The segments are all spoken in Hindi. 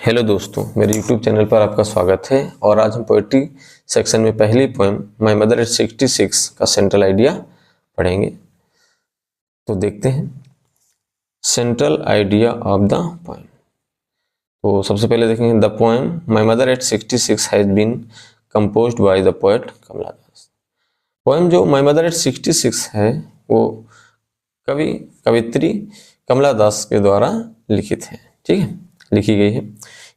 हेलो दोस्तों, मेरे YouTube चैनल पर आपका स्वागत है। और आज हम पोएट्री सेक्शन में पहली पोएम माय मदर एट 66 का सेंट्रल आइडिया पढ़ेंगे। तो देखते हैं central idea of the poem. तो सबसे पहले देखेंगे the poem my mother at 66 has been composed by the poet Kamala Das. Poem जो माय मदर एट 66 है वो कवित्री कमला दास के द्वारा लिखित है। ठीक है, लिखी गई है।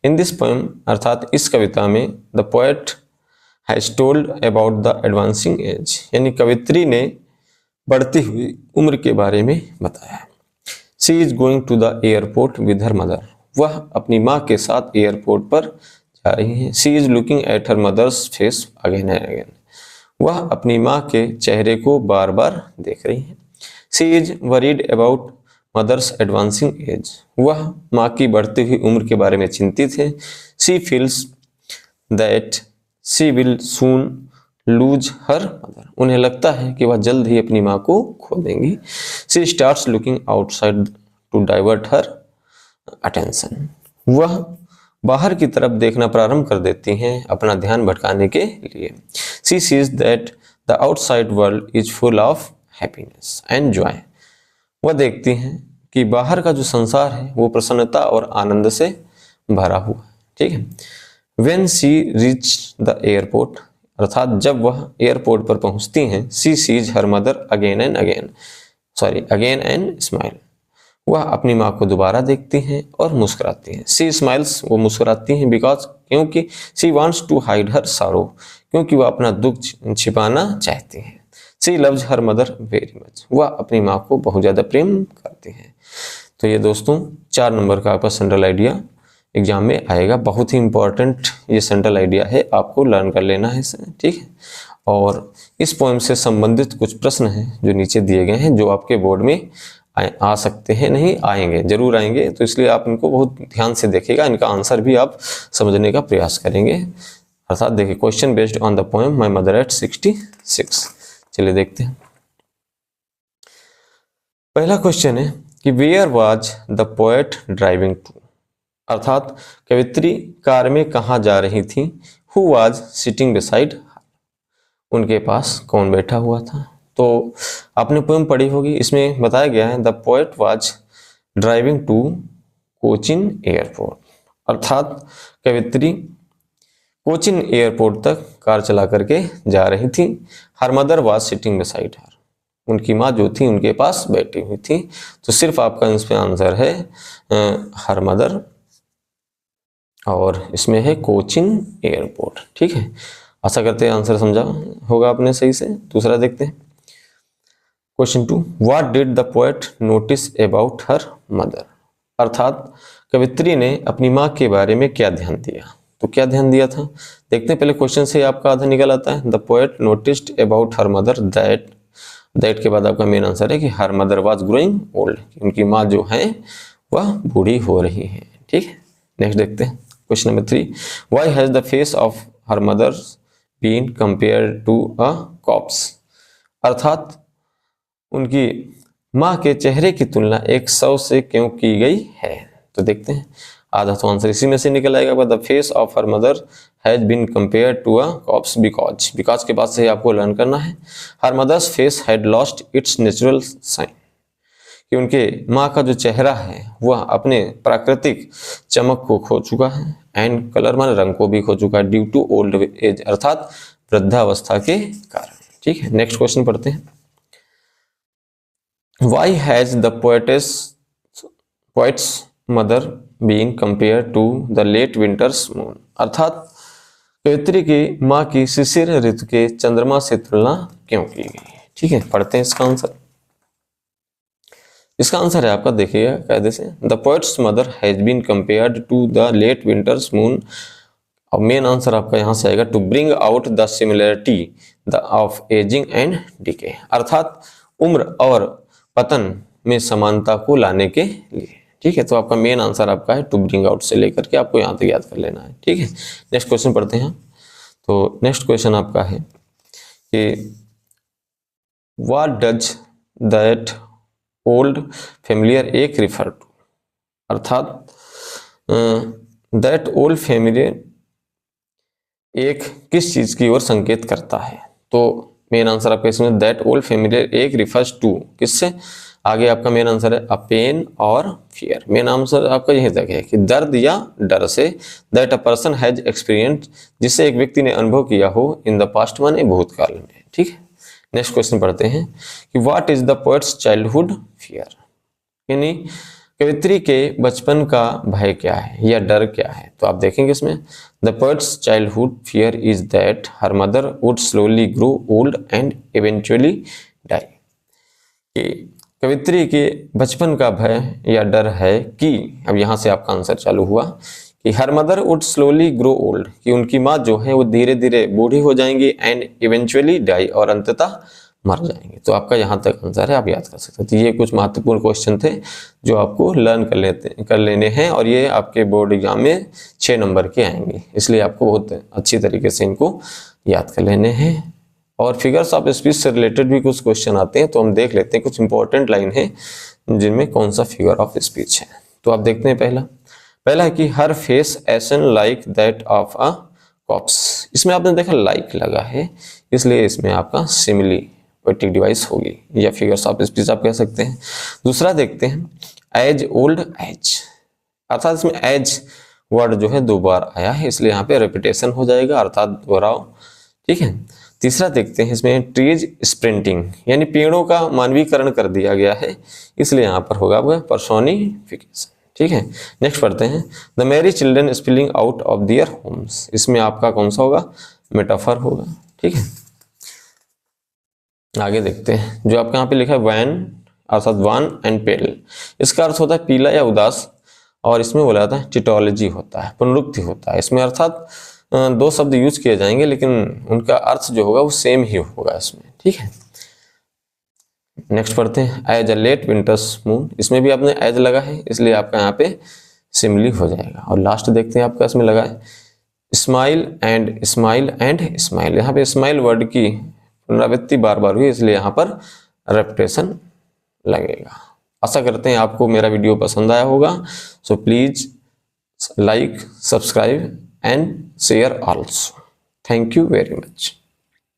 इन दिस पोएम अर्थात इस कविता में the poet has told about the advancing as, यानी कवित्री ने बढ़ती हुई उम्र के बारे में बताया। She is going to the airport with her mother, वह अपनी माँ के साथ एयरपोर्ट पर जा रही हैं। She is looking at her mother's face again and again, वह अपनी माँ के चेहरे को बार बार देख रही हैं। She is worried about mother's advancing as, वह माँ की बढ़ती हुई उम्र के बारे में चिंतित है। She feels that she will soon lose her mother, उन्हें लगता है कि वह जल्द ही अपनी माँ को खो देंगी। She starts looking outside to divert her attention, वह बाहर की तरफ देखना प्रारंभ कर देती हैं अपना ध्यान भटकाने के लिए। She sees that the outside world is full of happiness and Joy, वह देखती हैं कि बाहर का जो संसार है वो प्रसन्नता और आनंद से भरा हुआ है। ठीक है। When she reached the airport, अर्थात जब वह एयरपोर्ट पर पहुंचती हैं, she sees her mother again and smile, वह अपनी माँ को दोबारा देखती हैं और मुस्कुराती हैं। She smiles, वो मुस्कुराती हैं क्योंकि she wants to hide her sorrow, क्योंकि वह अपना दुख छिपाना चाहती हैं। She loves her mother very much, वह अपनी माँ को बहुत ज़्यादा प्रेम करती हैं। तो ये दोस्तों 4 नंबर का आपका सेंट्रल आइडिया एग्जाम में आएगा। बहुत ही इंपॉर्टेंट ये सेंट्रल आइडिया है, आपको लर्न कर लेना है इसे। ठीक है। और इस पोएम से संबंधित कुछ प्रश्न हैं जो नीचे दिए गए हैं, जो आपके बोर्ड में आ सकते हैं, नहीं आएंगे, जरूर आएंगे। तो इसलिए आप इनको बहुत ध्यान से देखिएगा, इनका आंसर भी आप समझने का प्रयास करेंगे। अर्थात देखिए, question based on the poem my mother at 66। चलिए देखते हैं। पहला क्वेश्चन है कि where was the poet driving to, अर्थात कवित्री कार में कहाँ जा रही थी। हु वाज सिटिंग बिसाइड, उनके पास कौन बैठा हुआ था। तो आपने पोएम पढ़ी होगी, इसमें बताया गया है the poet was driving to Cochin airport, अर्थात कवित्री कोचिन एयरपोर्ट तक कार चला करके जा रही थी। Her mother was sitting beside her, उनकी माँ जो थी उनके पास बैठी हुई थी। तो सिर्फ आपका इसमें आंसर है हर मदर, और इसमें है कोचिन एयरपोर्ट। ठीक है, आशा करते हैं आंसर समझा होगा आपने सही से। दूसरा देखते हैं question 2, what did the poet notice about her mother, अर्थात कवित्री ने अपनी माँ के बारे में क्या ध्यान दिया। तो क्या ध्यान दिया था, देखते हैं। पहले क्वेश्चन से आपका आधा निकल आता है। The poet noticed about her mother that के बाद आपका मेन आंसर है कि हर मदर वाज ग्रोइंग ओल्ड, उनकी माँ जो है वह बूढ़ी हो रही है। ठीक है, नेक्स्ट देखते हैं question number 3, why has the face of her mother been compare to a corpse, अर्थात उनकी माँ के चेहरे की तुलना एक शव से क्यों की गई है। तो देखते हैं, आधा तो आंसर इसी में से निकल आएगा। The face of her mother has been compare to a corpse because के बाद से ही आपको लर्न करना है। Her mother's face had lost its natural shine, कि उनके माँ का जो चेहरा है वह अपने प्राकृतिक चमक को खो चुका है। एंड कलर मान रंग को भी खो चुका है, ड्यू टू ओल्ड एज, अर्थात वृद्धावस्था के कारण। ठीक है, नेक्स्ट क्वेश्चन पढ़ते हैं। Why has the poet's mother being compare to the late winter's moon, अर्थात कवित्री की माँ की शिशिर ऋतु के चंद्रमा से तुलना क्यों की गई। ठीक है, पढ़ते हैं इसका आंसर। इसका आंसर है आपका, देखिएगा कायदे से। The poet's mother has been compared to the late winter's moon, और मेन आंसर आपका यहाँ से आएगा to bring out the similarity of ageing and decay, अर्थात उम्र और पतन में समानता को लाने के लिए। ठीक है, तो आपका मेन आंसर आपका है टू ब्रिंग आउट से लेकर के आपको यहाँ तक याद कर लेना है। ठीक है, नेक्स्ट क्वेश्चन पढ़ते हैं। तो नेक्स्ट क्वेश्चन आपका है कि what does that old familiar एक रिफर टू, अर्थात दैट ओल्ड फेमिलियर एक किस चीज की ओर संकेत करता है? तो मेन आंसर आपका इसमें दैट ओल्ड फेमिलियर एक रिफर्स टू किससे, आगे आपका मेन आंसर है अ पेन और फियर। मेन आंसर आपका यही तक है कि दर्द या डर से, that a person has experience, जिससे एक व्यक्ति ने अनुभव किया हो, इन द पास्ट माने भूतकाल में। ठीक है, नेक्स्ट क्वेश्चन पढ़ते हैं कि what is the poet's childhood fear, यानी कवित्री के बचपन का भय क्या है या डर क्या है? तो आप देखेंगे इसमें the poet's childhood fear is that her mother would slowly grow old and eventually die. कि कवित्री के बचपन का भय या डर है कि, अब यहाँ से आपका आंसर चालू हुआ कि हर mother would slowly grow old, कि उनकी माँ जो है वो धीरे धीरे बूढ़ी हो जाएंगी, एंड इवेंचुअली डाई, और अंततः मर जाएंगे। तो आपका यहाँ तक आंसर है, आप याद कर सकते हैं। तो ये कुछ महत्वपूर्ण क्वेश्चन थे जो आपको लर्न कर लेने हैं, और ये आपके बोर्ड एग्जाम में 6 नंबर के आएंगे, इसलिए आपको बहुत अच्छी तरीके से इनको याद कर लेने हैं। और फिगर्स ऑफ स्पीच से रिलेटेड भी कुछ क्वेश्चन आते हैं, तो हम देख लेते हैं कुछ इंपॉर्टेंट लाइन है जिनमें कौन सा फिगर ऑफ स्पीच है। तो आप देखते हैं पहला है कि हर face as in like that of a corpse. इसमें आपने देखा लाइक लगा है, इसलिए इसमें आपका सिमिली पोएटिक डिवाइस होगी या फिगर्स ऑफ स्पीच आप कह सकते हैं। दूसरा देखते हैं एज ओल्ड एज, अर्थात इसमें एज वर्ड जो है 2 बार आया है, इसलिए यहाँ पे रेपिटेशन हो जाएगा, अर्थात दोहराव। ठीक है, तीसरा देखते हैं इसमें ट्रीज स्प्रिंटिंग, यानी पेड़ों का मानवीकरण कर दिया गया है, इसलिए यहाँ पर होगा आपका पर्सोनिफिकेशन। ठीक है, नेक्स्ट पढ़ते हैं the Mary children spilling out of their homes. इसमें आपका कौन सा होगा, मेटाफर होगा। ठीक है, आगे देखते हैं जो आपके यहाँ पे लिखा है वैन, अर्थात वान एंड पेल, इसका अर्थ होता है पीला या उदास, और इसमें बोला जाता है टिटोलॉजी होता है, पुनरुक्ति होता है इसमें, अर्थात 2 शब्द यूज किए जाएंगे लेकिन उनका अर्थ जो होगा वो सेम ही होगा इसमें। ठीक है, नेक्स्ट पढ़ते हैं as a late winter's moon, इसमें भी आपने एज लगा है, इसलिए आपका यहाँ पे सिमिली हो जाएगा। और लास्ट देखते हैं आपका इसमें लगा है smile and smile and smile, यहाँ पे स्माइल वर्ड की पुनरावृत्ति बार बार हुई, इसलिए यहाँ पर रेपिटेशन लगेगा। आशा करते हैं आपको मेरा वीडियो पसंद आया होगा, so please like, subscribe and share also. Thank you very much.